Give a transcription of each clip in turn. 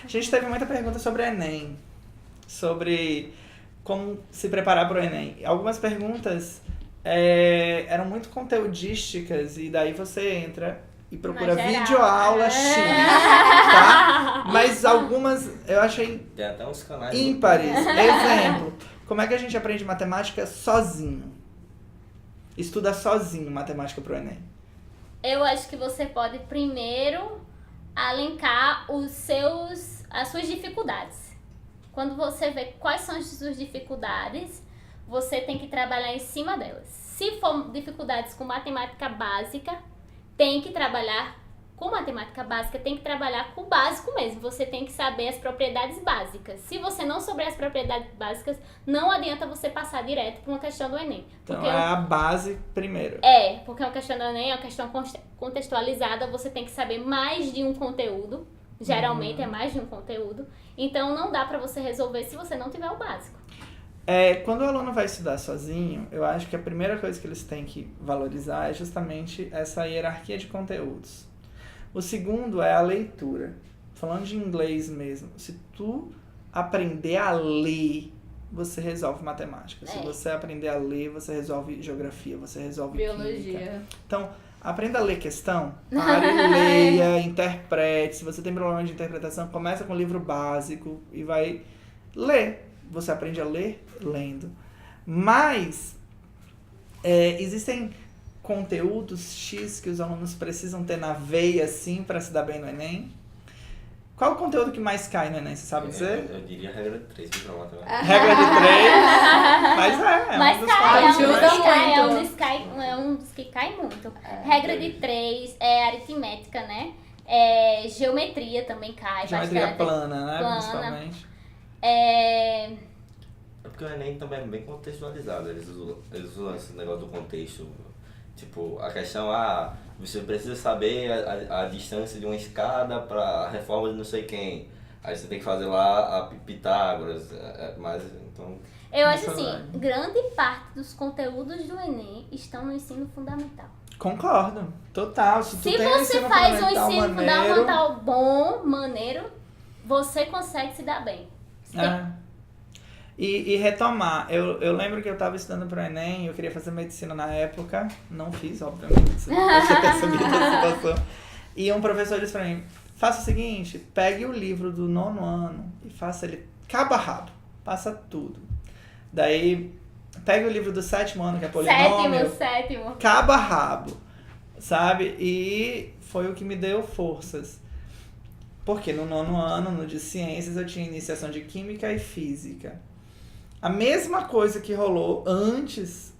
A gente teve muita pergunta sobre Enem, sobre como se preparar para o Enem. Algumas perguntas eram muito conteudísticas e daí você entra e procura videoaula X, tá? Mas algumas eu achei Tem até uns canais ímpares. Exemplo, como é que a gente aprende matemática sozinho? Estuda sozinho matemática pro Enem. Eu acho que você pode primeiro alencar as suas dificuldades. Quando você vê quais são as suas dificuldades, você tem que trabalhar em cima delas. Se for dificuldades com matemática básica, tem que trabalhar com matemática básica, tem que trabalhar com o básico mesmo. Você tem que saber as propriedades básicas. Se você não souber as propriedades básicas, não adianta você passar direto para uma questão do Enem. Então é a base primeiro. Porque uma questão do Enem é uma questão contextualizada, você tem que saber mais de um conteúdo. Geralmente é mais de um conteúdo. Então não dá para você resolver se você não tiver o básico. Quando o aluno vai estudar sozinho, eu acho que a primeira coisa que eles têm que valorizar é justamente essa hierarquia de conteúdos. O segundo é a leitura. Falando de inglês mesmo, se tu aprender a ler, você resolve matemática. Se você aprender a ler, você resolve geografia, você resolve biologia. Química. Então, aprenda a ler questão, pare, leia, interprete. Se você tem problema de interpretação, começa com o livro básico e vai ler. Você aprende a ler lendo. Mas existem conteúdos X que os alunos precisam ter na veia, assim, para se dar bem no Enem. Qual o conteúdo que mais cai no Enem, você sabe dizer? Eu diria regra de 3, vou falar também. Regra de 3, mas é um dos que cai muito. Regra de 3, aritmética, né? Geometria também cai. Geometria plana, né? Principalmente. É porque o Enem também é bem contextualizado, eles usam esse negócio do contexto. Tipo, a questão, você precisa saber a distância de uma escada para a reforma de não sei quem. Aí você tem que fazer lá a Pitágoras, mas então... Eu acho assim, grande parte dos conteúdos do Enem estão no ensino fundamental. Concordo, total. Se você faz um ensino fundamental bom, maneiro, você consegue se dar bem. E retomar, eu lembro que eu estava estudando para o Enem, eu queria fazer medicina na época, não fiz, obviamente, você deve ter percebido a situação. E um professor disse para mim, faça o seguinte, pegue o livro do 9º ano e faça ele cabo a rabo, passa tudo. Daí, pegue o livro do 7º ano, que é polinômio, sétimo. cabo a rabo, sabe? E foi o que me deu forças. Porque no 9º ano, no de ciências, eu tinha iniciação de química e física. A mesma coisa que rolou antes,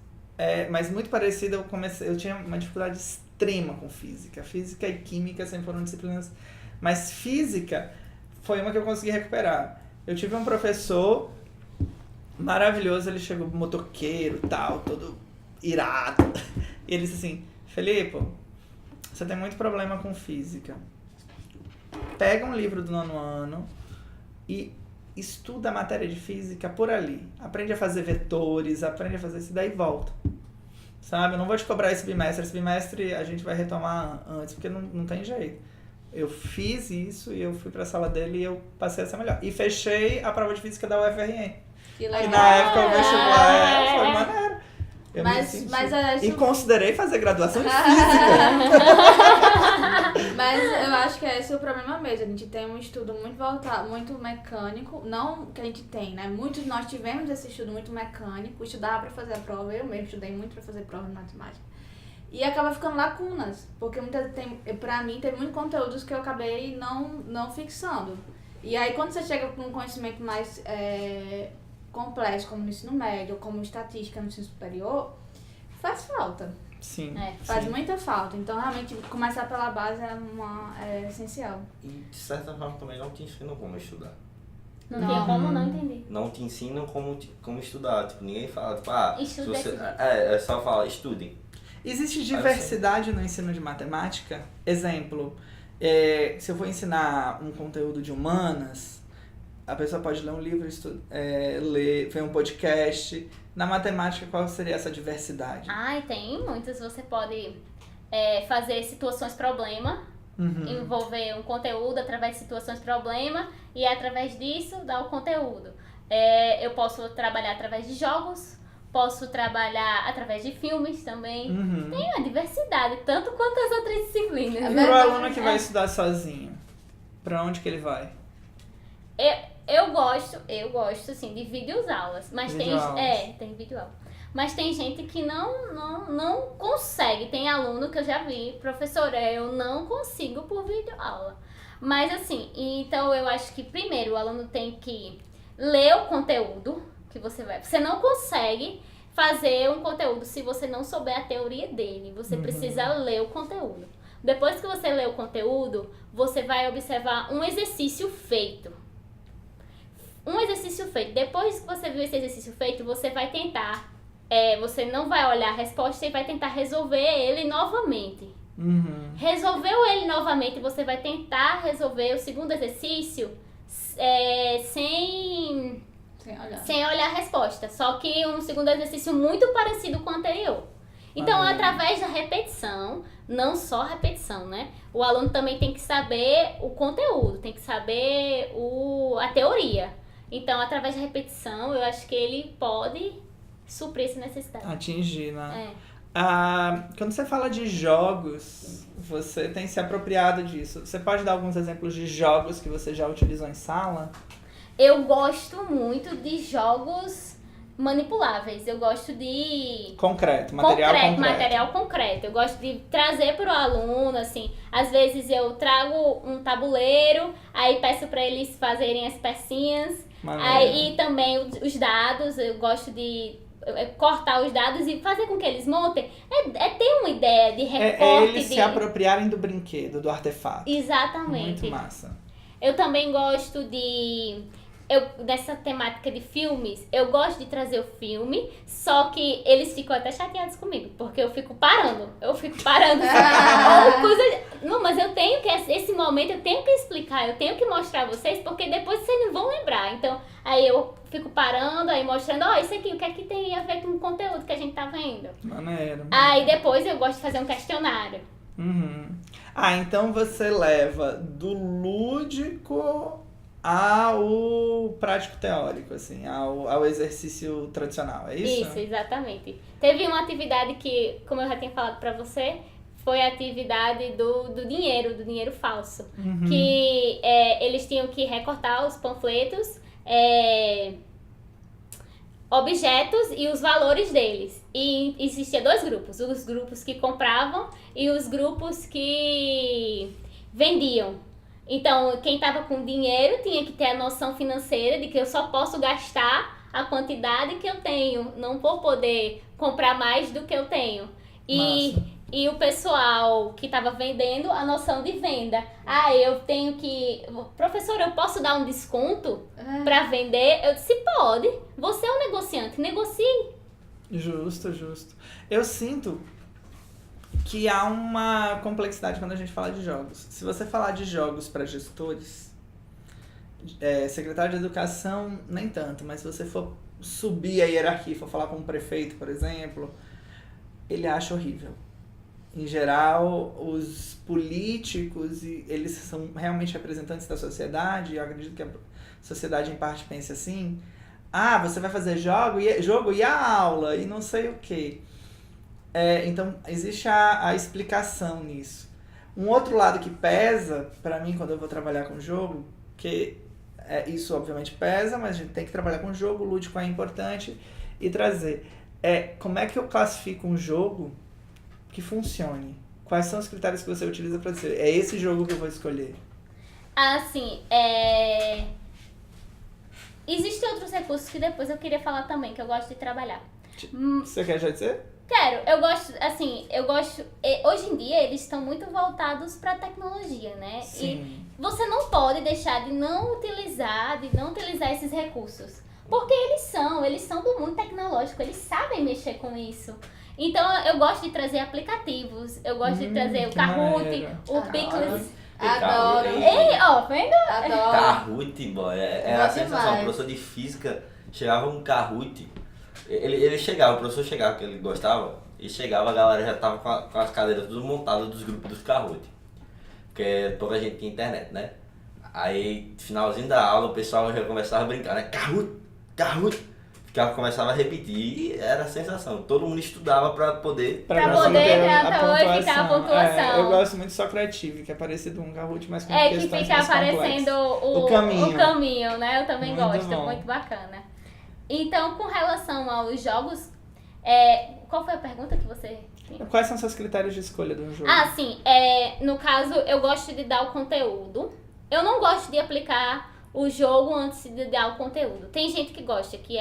mas muito parecida, eu tinha uma dificuldade extrema com física. Física e química sempre foram disciplinas, mas física foi uma que eu consegui recuperar. Eu tive um professor maravilhoso, ele chegou motoqueiro, tal, todo irado. E ele disse assim, Felipe, você tem muito problema com física. Pega um livro do 9º ano e estuda a matéria de física por ali. Aprende a fazer vetores, aprende a fazer isso, daí volta. Sabe? Eu não vou te cobrar esse bimestre a gente vai retomar antes, porque não tem jeito. Eu fiz isso e eu fui pra sala dele e eu passei essa melhor. E fechei a prova de física da UFRN. Que legal. E na época o vestibular foi maneiro. E considerei fazer graduação em física. Mas eu acho que esse é o problema mesmo. A gente tem um estudo muito voltado, muito mecânico. Não que a gente tem, né? Muitos nós tivemos esse estudo muito mecânico. Estudava pra fazer a prova. Eu mesmo estudei muito pra fazer prova de matemática. E acaba ficando lacunas. Porque pra mim tem muitos conteúdos que eu acabei não fixando. E aí quando você chega com um conhecimento mais complexo, como no ensino médio, ou como estatística no ensino superior, faz falta. Sim. Faz muita falta. Então, realmente, começar pela base é essencial. E, de certa forma, também não te ensinam como estudar. Não tem como não entender. Não te ensinam como estudar. Tipo, ninguém fala, tipo, se você... é só falar, estudem. Existe diversidade no ensino de matemática? Exemplo, se eu for ensinar um conteúdo de humanas, a pessoa pode ler um livro, ver um podcast. Na matemática, qual seria essa diversidade? Tem muitas. Você pode fazer situações-problema, envolver um conteúdo através de situações problema e através disso dar o conteúdo. Eu posso trabalhar através de jogos, posso trabalhar através de filmes também. Tem uma diversidade, tanto quanto as outras disciplinas. E o aluno que vai estudar sozinho, pra onde que ele vai? Eu gosto assim, de videoaulas, mas tem videoaula. Mas tem gente que não consegue. Tem aluno que eu já vi, professora, eu não consigo por videoaula. Mas assim, então eu acho que primeiro o aluno tem que ler o conteúdo que você vai. Você não consegue fazer um conteúdo se você não souber a teoria dele. Você precisa ler o conteúdo. Depois que você lê o conteúdo, você vai observar um exercício feito. Depois que você viu esse exercício feito, você vai tentar. Você não vai olhar a resposta e vai tentar resolver ele novamente. Resolveu ele novamente, você vai tentar resolver o segundo exercício sem olhar a resposta. Só que um segundo exercício muito parecido com o anterior. Então, através da repetição, não só a repetição, né? O aluno também tem que saber o conteúdo, tem que saber a teoria. Então, através da repetição, eu acho que ele pode suprir essa necessidade. Atingir, né? Quando você fala de jogos, você tem se apropriado disso. Você pode dar alguns exemplos de jogos que você já utilizou em sala? Eu gosto muito de jogos manipuláveis. Eu gosto de... Material concreto. Eu gosto de trazer para o aluno, assim. Às vezes eu trago um tabuleiro, aí peço para eles fazerem as pecinhas. Aí também os dados, eu gosto de cortar os dados e fazer com que eles montem. Ter uma ideia de recorte. Eles se apropriarem do brinquedo, do artefato. Exatamente. Muito massa. Eu também gosto dessa temática de filmes, eu gosto de trazer o filme, só que eles ficam até chateados comigo, porque eu fico parando. Não, mas eu tenho que, esse momento eu tenho que explicar, eu tenho que mostrar a vocês, porque depois vocês não vão lembrar. Então, aí eu fico parando, aí mostrando, isso aqui, o que é que tem a ver com o conteúdo que a gente tá vendo. Maneiro. Aí depois eu gosto de fazer um questionário. Então você leva do lúdico ao prático teórico, assim, ao exercício tradicional, é isso? Isso, exatamente. Teve uma atividade que, como eu já tinha falado pra você, foi a atividade do dinheiro falso. Que eles tinham que recortar os panfletos, objetos e os valores deles. E existia 2 grupos, os grupos que compravam e os grupos que vendiam. Então, quem estava com dinheiro tinha que ter a noção financeira de que eu só posso gastar a quantidade que eu tenho, não vou poder comprar mais do que eu tenho. E o pessoal que estava vendendo, a noção de venda. Eu tenho que... Professora, eu posso dar um desconto para vender? Eu disse, pode. Você é um negociante, negocie. Justo. Eu sinto que há uma complexidade quando a gente fala de jogos. Se você falar de jogos para gestores, secretário de educação, nem tanto, mas se você for subir a hierarquia e for falar com um prefeito, por exemplo, ele acha horrível. Em geral, os políticos, eles são realmente representantes da sociedade, e eu acredito que a sociedade em parte pense assim, você vai fazer jogo e a aula, e não sei o quê. Então, existe a explicação nisso. Um outro lado que pesa, pra mim, quando eu vou trabalhar com jogo, que isso obviamente pesa, mas a gente tem que trabalhar com jogo, o lúdico é importante, e trazer. Como é que eu classifico um jogo que funcione? Quais são os critérios que você utiliza pra dizer, é esse jogo que eu vou escolher? Assim, existem outros recursos que depois eu queria falar também, que eu gosto de trabalhar. Você quer já dizer? Quero, eu gosto, hoje em dia eles estão muito voltados para tecnologia, né? Sim. E você não pode deixar de não utilizar esses recursos, porque eles são do mundo tecnológico, eles sabem mexer com isso. Então eu gosto de trazer aplicativos, eu gosto de trazer o Kahoot, o Picles. Adoro. Vendo? Adoro. Kahoot, boy. Era a sensação, o professor de física chegava um Kahoot. Ele chegava, o professor chegava, porque ele gostava, e chegava, a galera já tava com as cadeiras tudo montadas dos grupos dos Kahoot. porque pouca gente tinha internet, né? Aí, finalzinho da aula, o pessoal já começava a brincar, né? Kahoot! Começava a repetir e era a sensação. Todo mundo estudava pra poder... Pra poder ficar a pontuação. Eu gosto muito de Socrative, que é parecido com um Kahoot, mas com que questões fica mais aparecendo complexas. o caminho, né? Eu também Muito gosto, bom. muito bacana. Então, com relação aos jogos, qual foi a pergunta que você tinha? Quais são seus critérios de escolha do jogo? Ah, sim. No caso, eu gosto de dar o conteúdo. Eu não gosto de aplicar o jogo antes de dar o conteúdo. Tem gente que gosta, que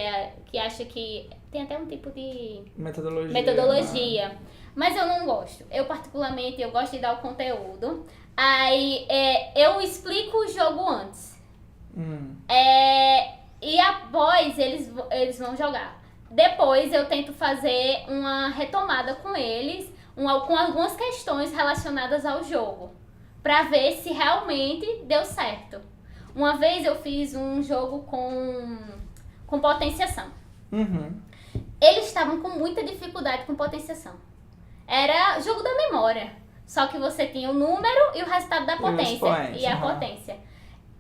acha que tem até um tipo de metodologia. Mas eu não gosto. Eu, particularmente, eu gosto de dar o conteúdo. Aí, eu explico o jogo antes. E após, eles vão jogar. Depois, eu tento fazer uma retomada com eles, com algumas questões relacionadas ao jogo, pra ver se realmente deu certo. Uma vez eu fiz um jogo com potenciação. Eles estavam com muita dificuldade com potenciação. Era jogo da memória. Só que você tinha o número e o resultado da potência. E a potência.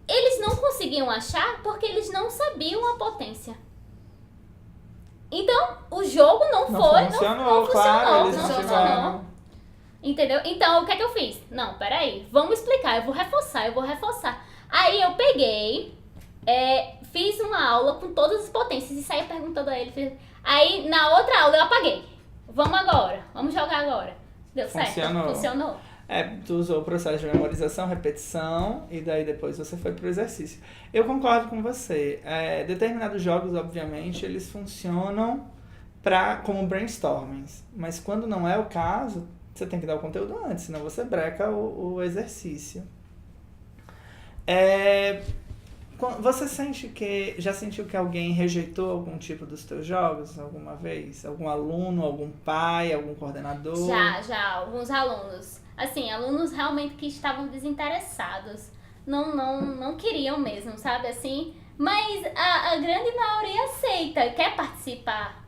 Eles não conseguiam achar porque eles não sabiam a potência. Então, o jogo não funcionou. Entendeu? Então, o que é que eu fiz? Não, peraí, vamos explicar, eu vou reforçar. Aí eu peguei, fiz uma aula com todas as potências e saí perguntando a ele. Aí, na outra aula, eu apaguei. Vamos jogar agora. Deu certo? Funcionou. Tu usou o processo de memorização, repetição, e daí depois você foi pro exercício. Eu concordo com você. Determinados jogos, obviamente, eles funcionam como brainstormings. Mas quando não é o caso, você tem que dar o conteúdo antes, senão você breca o exercício. Você já sentiu que alguém rejeitou algum tipo dos teus jogos alguma vez? Algum aluno, algum pai, algum coordenador? Já, alguns alunos. Assim, alunos realmente que estavam desinteressados. Não queriam mesmo, sabe assim? Mas a grande maioria aceita, quer participar.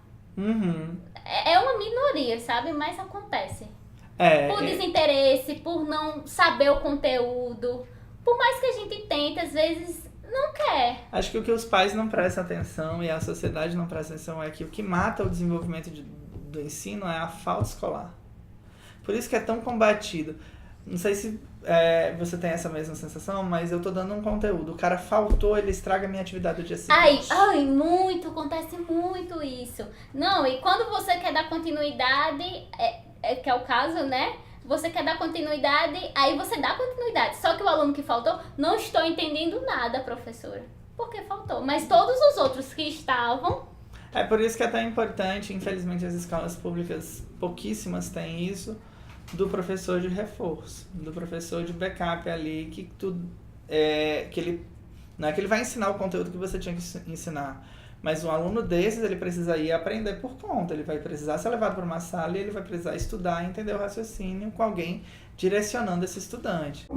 É uma minoria, sabe? Mas acontece. Por desinteresse, por não saber o conteúdo. Por mais que a gente tente, às vezes não quer. Acho que o que os pais não prestam atenção e a sociedade não presta atenção é que o que mata o desenvolvimento do ensino é a falta escolar. Por isso que é tão combatido. Não sei se você tem essa mesma sensação, mas eu tô dando um conteúdo. O cara faltou, ele estraga a minha atividade do dia seguinte. Acontece muito isso. Não, e quando você quer dar continuidade, que é o caso, né? Você quer dar continuidade, aí você dá continuidade. Só que o aluno que faltou, não estou entendendo nada, professora. Porque faltou. Mas todos os outros que estavam... É por isso que é tão importante, infelizmente as escolas públicas, pouquíssimas têm isso, do professor de reforço, do professor de backup ali, que ele... Não é que ele vai ensinar o conteúdo que você tinha que ensinar, mas um aluno desses, ele precisa ir aprender por conta, ele vai precisar ser levado para uma sala e ele vai precisar estudar e entender o raciocínio com alguém direcionando esse estudante.